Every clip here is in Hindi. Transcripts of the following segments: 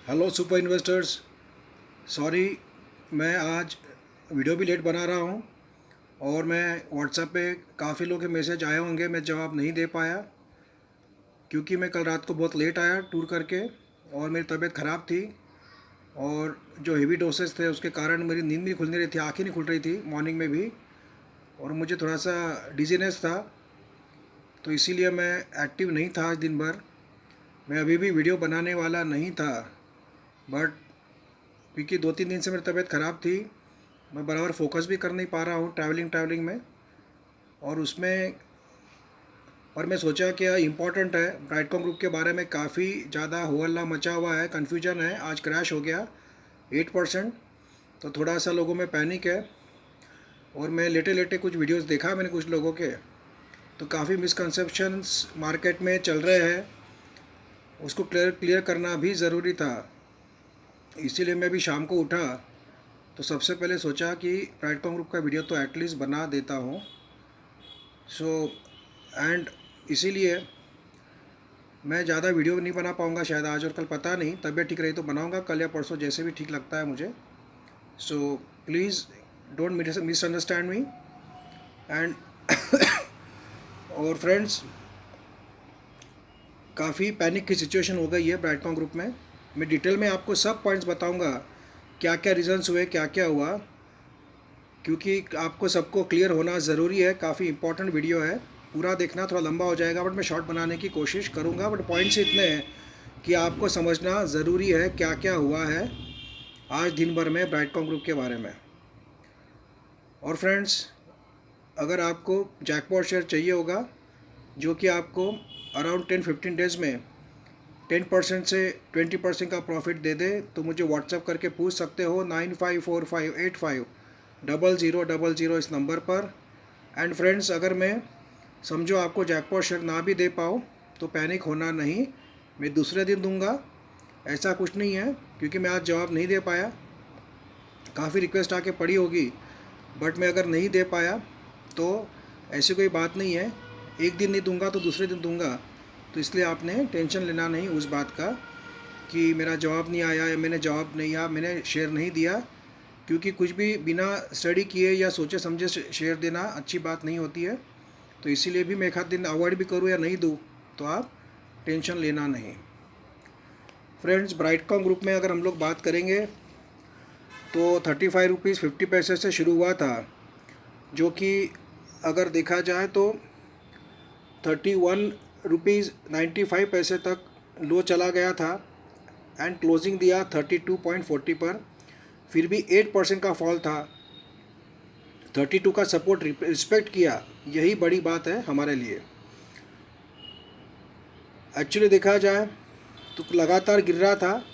Hello super investors. सॉरी, मैं आज वीडियो भी लेट बना रहा हूँ और मैं व्हाट्सएप पे काफ़ी लोगों के मैसेज आए होंगे, मैं जवाब नहीं दे पाया क्योंकि मैं कल रात को बहुत लेट आया टूर करके और मेरी तबीयत ख़राब थी। और जो हेवी डोसेस थे उसके कारण मेरी नींद भी खुल नहीं रही थी, आँखें नहीं खुल रही थी मॉर्निंग में भी, और मुझे थोड़ा सा डिजीनेस था। तो इसीलिए मैं एक्टिव नहीं था आज दिन भर। मैं अभी भी वीडियो बनाने वाला नहीं था, बट क्योंकि 2-3 दिन से मेरी तबीयत ख़राब थी, मैं बराबर फोकस भी कर नहीं पा रहा हूँ ट्रैवलिंग में। और उसमें पर मैं सोचा कि इम्पोर्टेंट है, ब्राइटकॉम ग्रुप के बारे में काफ़ी ज़्यादा हो हल्ला मचा हुआ है, कन्फ्यूजन है। आज क्रैश हो गया 8%, तो थोड़ा सा लोगों में पैनिक है। और मैं लेटे लेटे कुछ वीडियोस देखा मैंने कुछ लोगों के, तो काफ़ी मिसकंसेप्शंस मार्केट में चल रहे हैं, उसको क्लियर करना भी ज़रूरी था। इसीलिए मैं भी शाम को उठा तो सबसे पहले सोचा कि ब्राइटकॉम ग्रुप का वीडियो तो एटलीस्ट बना देता हूँ। सो एंड इसीलिए मैं ज़्यादा वीडियो नहीं बना पाऊँगा शायद आज और कल, पता नहीं, तबीयत ठीक रही तो बनाऊँगा कल या परसों, जैसे भी ठीक लगता है मुझे। So please don't misunderstand me. And और फ्रेंड्स, काफ़ी पैनिक की सिचुएशन हो गई है ब्राइटकॉम ग्रुप में। मैं डिटेल में आपको सब पॉइंट्स बताऊँगा, क्या क्या रीजंस हुए, क्या क्या हुआ, क्योंकि आपको सबको क्लियर होना ज़रूरी है। काफ़ी इंपॉर्टेंट वीडियो है, पूरा देखना, थोड़ा लंबा हो जाएगा बट मैं शॉर्ट बनाने की कोशिश करूँगा। बट पॉइंट्स इतने हैं कि आपको समझना ज़रूरी है क्या क्या हुआ है आज दिन भर में ब्राइटकॉम ग्रुप के बारे में। और फ्रेंड्स, अगर आपको जैकपॉट शेयर चाहिए होगा जो कि आपको अराउंड 10-15 डेज़ में 10% से 20% का प्रॉफिट दे दे, तो मुझे व्हाट्सएप करके पूछ सकते हो 9545850000 इस नंबर पर। एंड फ्रेंड्स, अगर मैं समझो आपको जैकपॉट शेयर ना भी दे पाऊँ तो पैनिक होना नहीं, मैं दूसरे दिन दूंगा, ऐसा कुछ नहीं है। क्योंकि मैं आज जवाब नहीं दे पाया, काफ़ी रिक्वेस्ट आके पड़ी होगी, बट मैं अगर नहीं दे पाया तो ऐसी कोई बात नहीं है, एक दिन नहीं दूंगा तो दूसरे दिन दूंगा। तो इसलिए आपने टेंशन लेना नहीं उस बात का कि मेरा जवाब नहीं आया या मैंने जवाब नहीं या मैंने शेयर नहीं दिया, क्योंकि कुछ भी बिना स्टडी किए या सोचे समझे शेयर देना अच्छी बात नहीं होती है। तो इसीलिए भी मैं एक आध दिन अवॉइड भी करूँ या नहीं दूँ, तो आप टेंशन लेना नहीं। फ्रेंड्स, ब्राइटकॉम ग्रुप में अगर हम लोग बात करेंगे तो 35 रुपीज़ 50 पैसे से शुरू हुआ था, जो कि अगर देखा जाए तो 31 रुपीज़ 95 पैसे तक लो चला गया था एंड क्लोजिंग दिया 32.40 पर। फिर भी 8% का फॉल था, 32 का सपोर्ट रिस्पेक्ट किया, यही बड़ी बात है हमारे लिए। एक्चुअली देखा जाए तो लगातार गिर रहा था,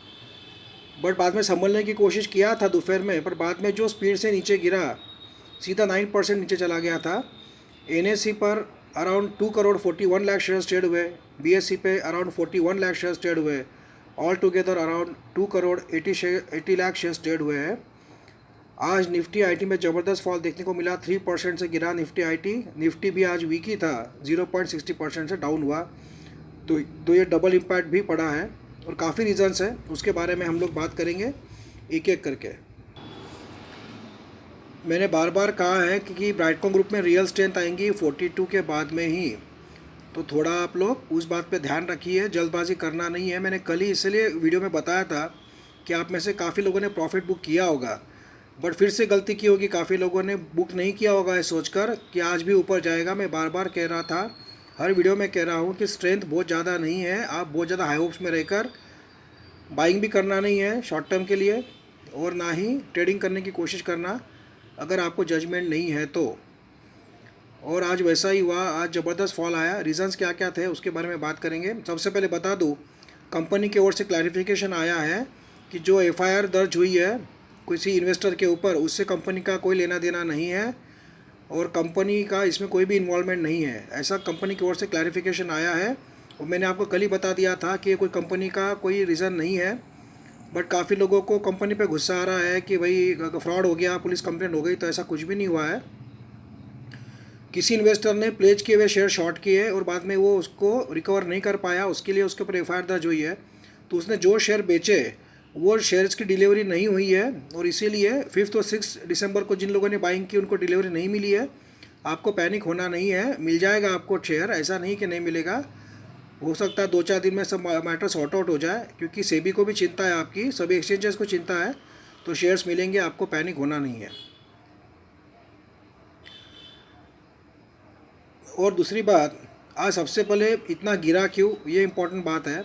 बट बाद में संभलने की कोशिश किया था दोपहर में, पर बाद में जो स्पीड से नीचे गिरा, सीधा 9% नीचे चला गया था। एनएससी पर around 2 crore 41 lakh shares trade हुए, बीएससी पे अराउंड 41 लाख शेयर्स ट्रेड हुए, all together around 2 crore 80 lakh shares trade हुए हैं। आज निफ्टी आईटी में ज़बरदस्त फॉल देखने को मिला, 3% से गिरा निफ्टी आईटी। निफ्टी भी आज वीक ही था, 0.60% से डाउन हुआ। तो ये डबल इम्पैक्ट भी पड़ा है और काफ़ी रीजंस है, उसके बारे में हम लोग बात करेंगे एक एक करके। मैंने बार बार कहा है कि ब्राइटकॉम ग्रुप में रियल स्ट्रेंथ आएंगी 42 के बाद में ही, तो थोड़ा आप लोग उस बात पे ध्यान रखिए, जल्दबाजी करना नहीं है। मैंने कल ही इसलिए वीडियो में बताया था कि आप में से काफ़ी लोगों ने प्रॉफिट बुक किया होगा, बट फिर से गलती की होगी, काफ़ी लोगों ने बुक नहीं किया होगा ये सोचकर कि आज भी ऊपर जाएगा। मैं बार बार कह रहा था, हर वीडियो में कह रहा हूँ कि स्ट्रेंथ बहुत ज़्यादा नहीं है, आप बहुत ज़्यादा हाई होप्स में रहकर बाइंग भी करना नहीं है शॉर्ट टर्म के लिए, और ना ही ट्रेडिंग करने की कोशिश करना अगर आपको जजमेंट नहीं है तो। और आज वैसा ही हुआ, आज ज़बरदस्त फॉल आया। रीज़न्स क्या क्या थे उसके बारे में बात करेंगे। सबसे पहले बता दूँ, कंपनी की ओर से क्लैरिफिकेशन आया है कि जो एफआईआर दर्ज हुई है किसी इन्वेस्टर के ऊपर, उससे कंपनी का कोई लेना देना नहीं है और कंपनी का इसमें कोई भी इन्वॉल्वमेंट नहीं है, ऐसा कंपनी की ओर से क्लैरिफिकेशन आया है। और मैंने आपको कल ही बता दिया था कि ये कोई कंपनी का कोई रीज़न नहीं है, बट काफ़ी लोगों को कंपनी पे गुस्सा आ रहा है कि भाई फ्रॉड हो गया, पुलिस कंप्लेंट हो गई, तो ऐसा कुछ भी नहीं हुआ है। किसी इन्वेस्टर ने प्लेज किए हुए शेयर शॉर्ट किए और बाद में वो उसको रिकवर नहीं कर पाया, उसके लिए उसके ऊपर एफआईआर दर्ज हुई है। तो उसने जो शेयर बेचे वो शेयर्स की डिलीवरी नहीं हुई है और इसीलिए 5 और 6 दिसंबर को जिन लोगों ने बाइंग की उनको डिलीवरी नहीं मिली है। आपको पैनिक होना नहीं है, मिल जाएगा आपको शेयर, ऐसा नहीं कि नहीं मिलेगा। हो सकता है 2-4 दिन में सब मैटर सॉर्ट आउट हो जाए, क्योंकि सेबी को भी चिंता है आपकी, सभी एक्सचेंजेस को चिंता है, तो शेयर्स मिलेंगे, आपको पैनिक होना नहीं है। और दूसरी बात, आज सबसे पहले इतना गिरा क्यों, ये इम्पोर्टेंट बात है।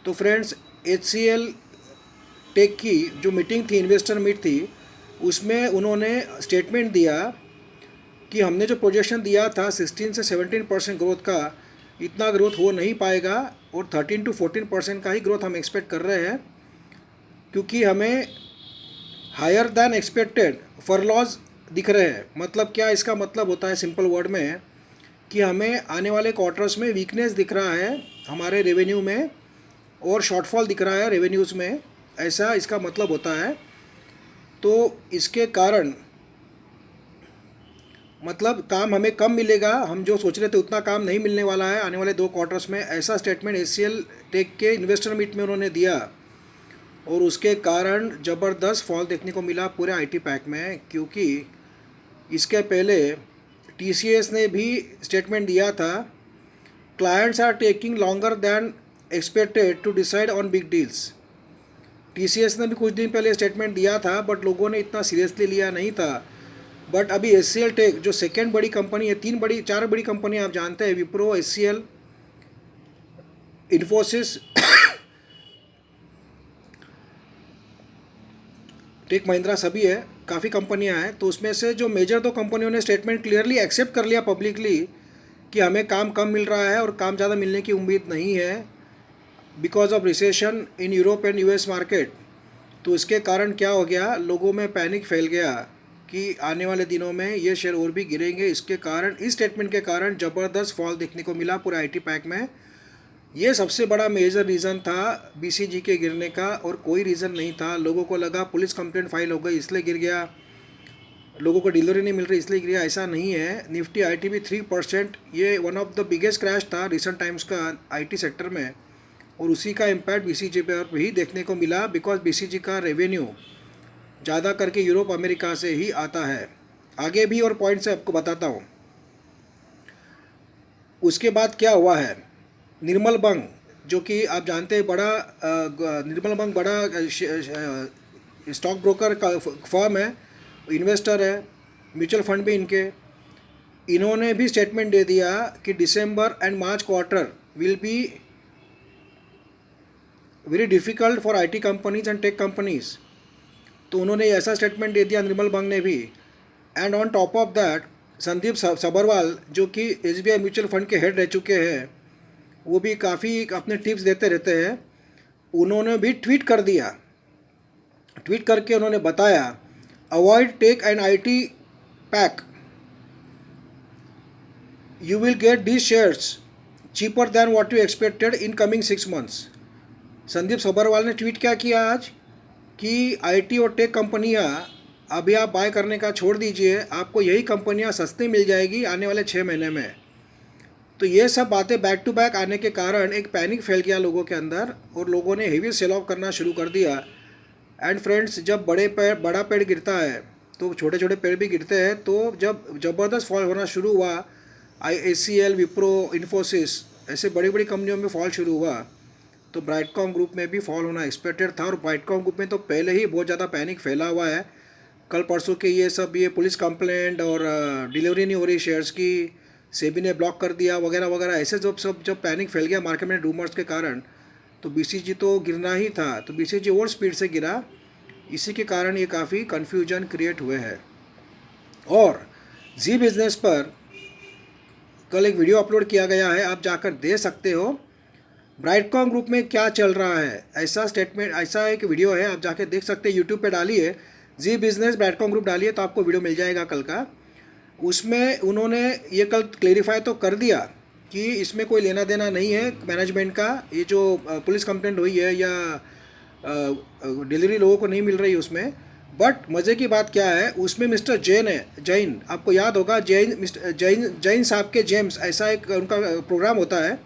तो फ्रेंड्स, HCL टेक की जो मीटिंग थी, इन्वेस्टर मीट थी, उसमें उन्होंने स्टेटमेंट दिया कि हमने जो प्रोजेक्शन दिया था 16 से 17% ग्रोथ का, इतना ग्रोथ हो नहीं पाएगा और 13 to 14% का ही ग्रोथ हम एक्सपेक्ट कर रहे हैं, क्योंकि हमें हायर दैन एक्सपेक्टेड फरलॉज दिख रहे हैं। मतलब क्या इसका मतलब होता है सिंपल वर्ड में, कि हमें आने वाले क्वार्टर्स में वीकनेस दिख रहा है हमारे रेवेन्यू में और शॉर्टफॉल दिख रहा है रेवेन्यूज़ में, ऐसा इसका मतलब होता है। तो इसके कारण मतलब काम हमें कम मिलेगा, हम जो सोच रहे थे उतना काम नहीं मिलने वाला है आने वाले 2 क्वार्टर्स में, ऐसा स्टेटमेंट HCL टेक के इन्वेस्टर मीट में उन्होंने दिया। और उसके कारण ज़बरदस्त फॉल देखने को मिला पूरे IT पैक में, क्योंकि इसके पहले TCS ने भी स्टेटमेंट दिया था, clients are taking longer than expected to decide on big deals. TCS ने भी कुछ दिन पहले स्टेटमेंट दिया था, बट लोगों ने इतना सीरियसली लिया नहीं था। बट अभी HCL टेक जो सेकेंड बड़ी कंपनी है, 4 बड़ी कंपनी आप जानते हैं, विप्रो, HCL, इन्फोसिस, टेक महिंद्रा, सभी है, काफ़ी कंपनियां हैं। तो उसमें से जो मेजर 2 कंपनियों ने स्टेटमेंट क्लियरली एक्सेप्ट कर लिया पब्लिकली कि हमें काम कम मिल रहा है और काम ज़्यादा मिलने की उम्मीद नहीं है because of recession in Europe and US market. तो इसके कारण क्या हो गया, लोगों में पैनिक फैल गया कि आने वाले दिनों में ये शेयर और भी गिरेंगे। इसके कारण, इस स्टेटमेंट के कारण ज़बरदस्त फॉल देखने को मिला पूरा IT पैक में। ये सबसे बड़ा मेजर रीज़न था BCG के गिरने का, और कोई रीज़न नहीं था। लोगों को लगा पुलिस कंप्लेंट फाइल हो गई इसलिए गिर गया, लोगों को डिलीवरी नहीं मिल रही इसलिए गिर गया, ऐसा नहीं है। निफ्टी IT भी 3%, ये one of the biggest crash था रिसेंट टाइम्स का IT सेक्टर में, और उसी का इम्पैक्ट BCG पर भी देखने को मिला, बिकॉज BCG का रेवेन्यू ज़्यादा करके यूरोप अमेरिका से ही आता है। आगे भी और पॉइंट से आपको बताता हूँ। उसके बाद क्या हुआ है, निर्मल बंग, जो कि आप जानते हैं निर्मल बंग बड़ा स्टॉक ब्रोकर का फर्म है, इन्वेस्टर है, म्यूचुअल फंड भी इनके, इन्होंने भी स्टेटमेंट दे दिया कि December and March quarter will be very difficult for IT companies and tech companies. तो उन्होंने ऐसा स्टेटमेंट दे दिया निर्मल बंग ने भी। And on top of that, Sandeep Sabharwal, जो कि SBI म्यूचुअल फंड के हेड रह चुके हैं, वो भी काफ़ी अपने टिप्स देते रहते हैं, उन्होंने भी ट्वीट कर दिया। ट्वीट करके उन्होंने बताया, avoid tech and IT pack, you will get these shares cheaper than what you expected in coming 6 months। Sandeep Sabharwal ने ट्वीट क्या किया आज कि IT और टेक कंपनियां अभी आप बाय करने का छोड़ दीजिए, आपको यही कंपनियां सस्ती मिल जाएगी आने वाले 6 महीने में। तो ये सब बातें बैक टू बैक आने के कारण एक पैनिक फैल गया लोगों के अंदर, और लोगों ने हेवी सेल ऑफ करना शुरू कर दिया। एंड फ्रेंड्स, जब बड़ा पेड़ गिरता है तो छोटे छोटे पेड़ भी गिरते हैं। तो जब ज़बरदस्त फॉल होना शुरू हुआ, HCL, विप्रो, इन्फोसिस, ऐसे बड़ी बड़ी कंपनियों में फॉल शुरू हुआ, तो ब्राइटकॉम ग्रुप में भी फॉल होना एक्सपेक्टेड था। और ब्राइटकॉम ग्रुप में तो पहले ही बहुत ज़्यादा पैनिक फैला हुआ है। कल परसों के ये पुलिस कंप्लेंट और डिलीवरी नहीं हो रही शेयर्स की, सेबी ने ब्लॉक कर दिया वगैरह वगैरह, ऐसे जब पैनिक फैल गया मार्केट में रूमर्स के कारण, तो BCG तो गिरना ही था। तो BCG और स्पीड से गिरा, इसी के कारण ये काफ़ी कन्फ्यूजन क्रिएट हुए हैं। और जी बिज़नेस पर कल एक वीडियो अपलोड किया गया है, आप जाकर दे सकते हो, ब्राइटकॉम ग्रुप में क्या चल रहा है, ऐसा स्टेटमेंट, ऐसा एक वीडियो है, आप जाके देख सकते हैं। यूट्यूब पे डालिए जी बिज़नेस ब्राइटकॉम ग्रुप डालिए तो आपको वीडियो मिल जाएगा कल का। उसमें उन्होंने ये कल क्लेरिफाई तो कर दिया कि इसमें कोई लेना देना नहीं है मैनेजमेंट का, ये जो पुलिस कंप्लेंट हुई है या डिलीवरी लोगों को नहीं मिल रही उसमें। बट मज़े की बात क्या है, उसमें मिस्टर जैन है, जैन, आपको याद होगा, जैन साहब के जेम्स, ऐसा एक उनका प्रोग्राम होता है।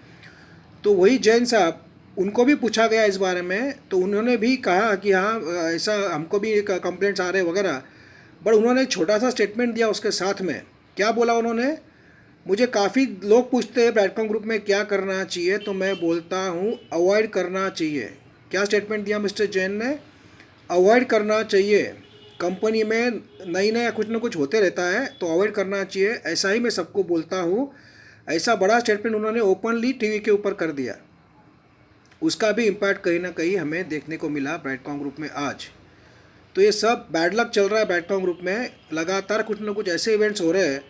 तो वही जैन साहब उनको भी पूछा गया इस बारे में, तो उन्होंने भी कहा कि हाँ ऐसा हमको भी एक कंप्लेंट्स आ रहे वगैरह। बट उन्होंने एक छोटा सा स्टेटमेंट दिया उसके साथ में। क्या बोला उन्होंने? मुझे काफ़ी लोग पूछते हैं ब्रैडकॉम ग्रुप में क्या करना चाहिए, तो मैं बोलता हूँ अवॉइड करना चाहिए। क्या स्टेटमेंट दिया मिस्टर जैन ने? अवॉइड करना चाहिए। कंपनी में नई नया कुछ ना कुछ होते रहता है, तो अवॉइड करना चाहिए, ऐसा ही मैं सबको बोलता हूँ। ऐसा बड़ा स्टेटमेंट उन्होंने ओपनली टीवी के ऊपर कर दिया। उसका भी इम्पैक्ट कहीं ना कहीं हमें देखने को मिला ब्रैडकॉम ग्रुप में आज। तो ये सब बैड लक चल रहा है ब्रैडकॉम ग्रुप में। लगातार कुछ ना कुछ ऐसे इवेंट्स हो रहे हैं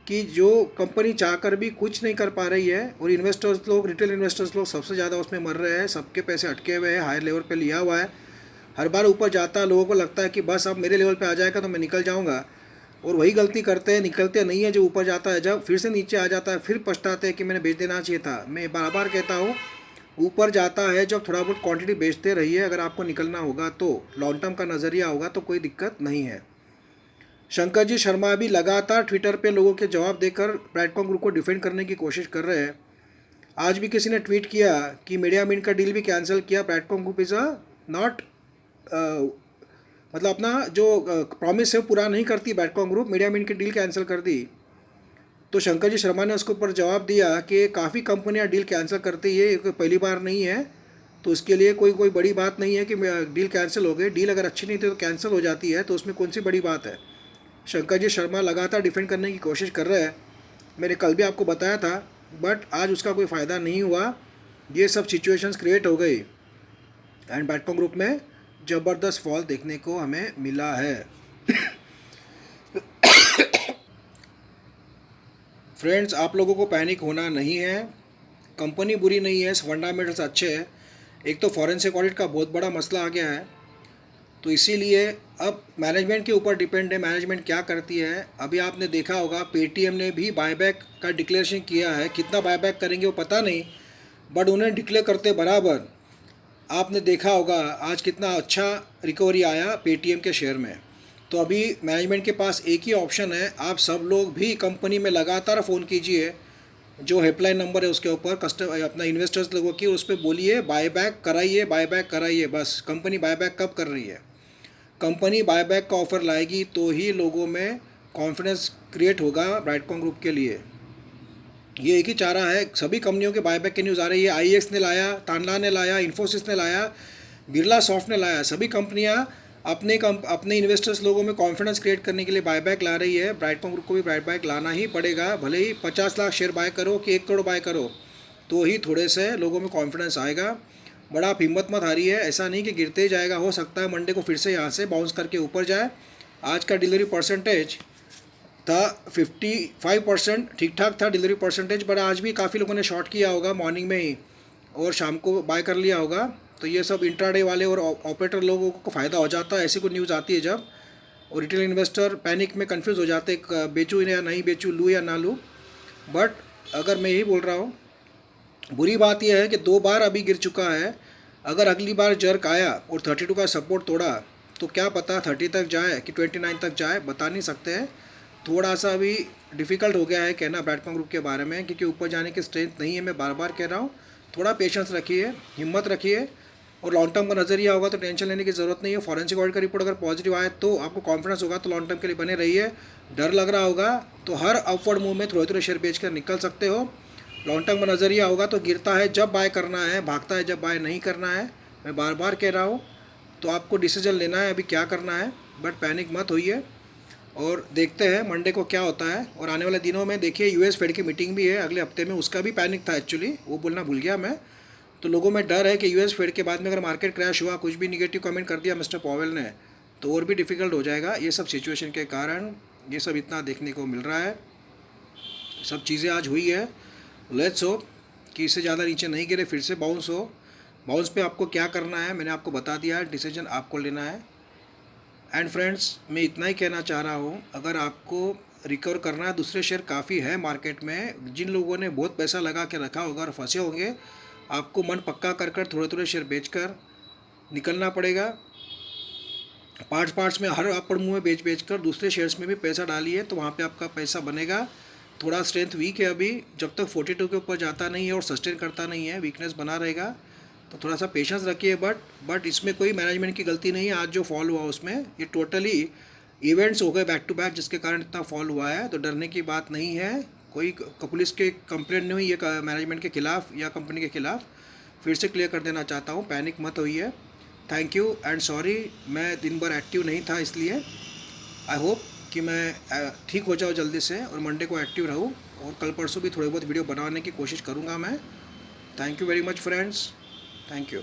कि जो कंपनी चाहकर भी कुछ नहीं कर पा रही है, और इन्वेस्टर्स लोग, रिटेल इन्वेस्टर्स लोग सबसे ज़्यादा उसमें मर रहे हैं। सबके पैसे अटके हुए हैं, हायर लेवल पे लिया हुआ है। हर बार ऊपर जाता है, लोगों को लगता है कि बस अब मेरे लेवल पे आ जाएगा तो मैं निकल जाऊंगा, और वही गलती करते हैं, निकलते नहीं है। जो ऊपर जाता है, जब फिर से नीचे आ जाता है, फिर पछताते हैं कि मैंने बेच देना चाहिए था। मैं बार बार कहता हूँ, ऊपर जाता है जब थोड़ा बहुत क्वांटिटी बेचते रहिए। अगर आपको निकलना होगा तो लॉन्ग टर्म का नज़रिया होगा तो कोई दिक्कत नहीं है। शंकर जी शर्मा भी लगातार ट्विटर पे लोगों के जवाब देकर ब्रैडकॉम ग्रुप को डिफेंड करने की कोशिश कर रहे हैं। आज भी किसी ने ट्वीट किया कि मीडिया मिंट का डील भी कैंसिल किया। ब्रैडकॉम ग्रुप इज़ अ नॉट, मतलब अपना जो प्रॉमिस है वो पूरा नहीं करती ब्रैडकॉम ग्रुप, मीडिया मिंट की डील कैंसिल कर दी। तो शंकर जी शर्मा ने उसके ऊपर जवाब दिया कि काफ़ी कंपनियां डील कैंसिल करती है, ये कोई पहली बार नहीं है, तो इसके लिए कोई कोई बड़ी बात नहीं है कि डील कैंसिल हो गई। डील अगर अच्छी नहीं थी तो कैंसिल हो जाती है, तो उसमें कौन सी बड़ी बात है। शंकर जी शर्मा लगातार डिफेंड करने की कोशिश कर रहे हैं। मैंने कल भी आपको बताया था, बट आज उसका कोई फ़ायदा नहीं हुआ। ये सब सिचुएशंस क्रिएट हो गई एंड ब्रैडकॉम ग्रुप में ज़बरदस्त फॉल देखने को हमें मिला है। फ्रेंड्स, आप लोगों को पैनिक होना नहीं है। कंपनी बुरी नहीं है, फंडामेंटल्स अच्छे हैं। एक तो फॉरेंसिक ऑडिट का बहुत बड़ा मसला आ गया है, तो इसीलिए अब मैनेजमेंट के ऊपर डिपेंड है, मैनेजमेंट क्या करती है। अभी आपने देखा होगा पेटीएम ने भी बायबैक का डिक्लेरेशन किया है। कितना बायबैक करेंगे वो पता नहीं, बट उन्हें डिक्लेयर करते बराबर आपने देखा होगा आज कितना अच्छा रिकवरी आया पेटीएम के शेयर में। तो अभी मैनेजमेंट के पास एक ही ऑप्शन है, आप सब लोग भी कंपनी में लगातार फ़ोन कीजिए, जो हेल्पलाइन नंबर है उसके ऊपर कस्टमर अपना इन्वेस्टर्स लोगों की, उस पर बोलिए बायबैक कराइए, बायबैक कराइए। बस कंपनी बायबैक कब कर रही है? कंपनी बायबैक का ऑफ़र लाएगी तो ही लोगों में कॉन्फिडेंस क्रिएट होगा ब्राइटकॉम ग्रुप के लिए। ये एक ही चारा है। सभी कंपनियों के बायबैक की न्यूज़ आ रही है। आईएक्स ने लाया, तानला ने लाया, इन्फोसिस ने लाया, बिरला सॉफ्ट ने लाया। सभी कंपनियां अपने इन्वेस्टर्स लोगों में कॉन्फिडेंस क्रिएट करने के लिए बायबैक ला रही है। ब्राइटकॉम ग्रुप को भी बायबैक लाना ही पड़ेगा, भले ही 50 लाख शेयर बाय करो कि 1 करोड़ बाय करो, तो ही थोड़े से लोगों में कॉन्फिडेंस आएगा। बड़ा आप हिम्मत मत हारिए, ऐसा नहीं कि गिरते ही जाएगा। हो सकता है मंडे को फिर से यहाँ से बाउंस करके ऊपर जाए। आज का डिलीवरी परसेंटेज था 55%, ठीक ठाक था डिलीवरी परसेंटेज, पर आज भी काफ़ी लोगों ने शॉर्ट किया होगा मॉर्निंग में ही और शाम को बाय कर लिया होगा। तो ये सब इंट्राडे वाले और ऑपरेटर लोगों को फ़ायदा हो जाता है। ऐसी कोई न्यूज़ आती है जब, और रिटेल इन्वेस्टर पैनिक में कंफ्यूज हो जाते हैं, बेचूँ या नहीं बेचूँ, लूँ या ना लूँ। बट अगर मैं यही बोल रहा हूँ, बुरी बात यह है कि 2 बार अभी गिर चुका है। अगर अगली बार जर्क आया और 32 का सपोर्ट तोड़ा तो क्या पता 30 तक जाए कि 29 तक जाए, बता नहीं सकते हैं। थोड़ा सा अभी डिफ़िकल्ट हो गया है कहना ब्रैडकॉम ग्रुप के बारे में, क्योंकि ऊपर जाने की स्ट्रेंथ नहीं है। मैं बार बार कह रहा हूँ, थोड़ा पेशेंस रखिए, हिम्मत रखिए, और लॉन्ग टर्म का नज़रिया होगा तो टेंशन लेने की ज़रूरत नहीं है। फॉरेंसिक ऑडिट का रिपोर्ट अगर पॉजिटिव आए तो आपको कॉन्फिडेंस होगा, तो लॉन्ग टर्म के लिए बने रहिए। डर लग रहा होगा तो हर अपवर्ड मूव में थोड़े थोड़े शेयर बेच कर निकल सकते हो। लॉन्ग टर्म का नज़रिया होगा तो गिरता है जब बाय करना है, भागता है जब बाय नहीं करना है। मैं बार बार कह रहा हूँ, तो आपको डिसीजन लेना है अभी क्या करना है। बट पैनिक मत होइए, और देखते हैं मंडे को क्या होता है। और आने वाले दिनों में देखिए यूएस फेड की मीटिंग भी है अगले हफ्ते में, उसका भी पैनिक था एक्चुअली, वो बोलना भूल गया मैं। तो लोगों में डर है कि यूएस फेड के बाद में अगर मार्केट क्रैश हुआ, कुछ भी निगेटिव कमेंट कर दिया मिस्टर पॉवेल ने, तो और भी डिफ़िकल्ट हो जाएगा। ये सब सिचुएशन के कारण ये सब इतना देखने को मिल रहा है। सब चीज़ें आज हुई है। लेट्स होप कि इससे ज़्यादा नीचे नहीं गिरे, फिर से बाउंस हो। बाउंस पे आपको क्या करना है मैंने आपको बता दिया है, डिसीजन आपको लेना है। एंड फ्रेंड्स, मैं इतना ही कहना चाह रहा हूँ, अगर आपको रिकवर करना है, दूसरे शेयर काफ़ी है मार्केट में। जिन लोगों ने बहुत पैसा लगा के रखा होगा और फंसे होंगे, आपको मन पक्का कर कर थोड़े थोड़े शेयर बेचकर निकलना पड़ेगा। पार्ट्स में हर अपर मुँह में बेच कर दूसरे शेयर्स में भी पैसा डालिए, तो वहाँ पे आपका पैसा बनेगा। थोड़ा स्ट्रेंथ वीक है अभी, जब तक 42 के ऊपर जाता नहीं है और सस्टेन करता नहीं है, वीकनेस बना रहेगा। तो थोड़ा सा पेशेंस रखिए। बट इसमें कोई मैनेजमेंट की गलती नहीं है। आज जो फॉल हुआ उसमें ये टोटली इवेंट्स हो गए बैक टू बैक, जिसके कारण इतना फॉल हुआ है। तो डरने की बात नहीं है। कोई पुलिस के कंप्लेंट नहीं हुई है मैनेजमेंट के खिलाफ़ या कंपनी के खिलाफ़। फिर से क्लियर कर देना चाहता हूँ, पैनिक मत होइए। थैंक यू एंड सॉरी, मैं दिन भर एक्टिव नहीं था, इसलिए आई होप कि मैं ठीक हो जाऊँ जल्दी से और मंडे को एक्टिव रहूँ, और कल परसों भी थोड़े बहुत वीडियो बनाने की कोशिश करूँगा मैं। Thank you very much friends, thank you.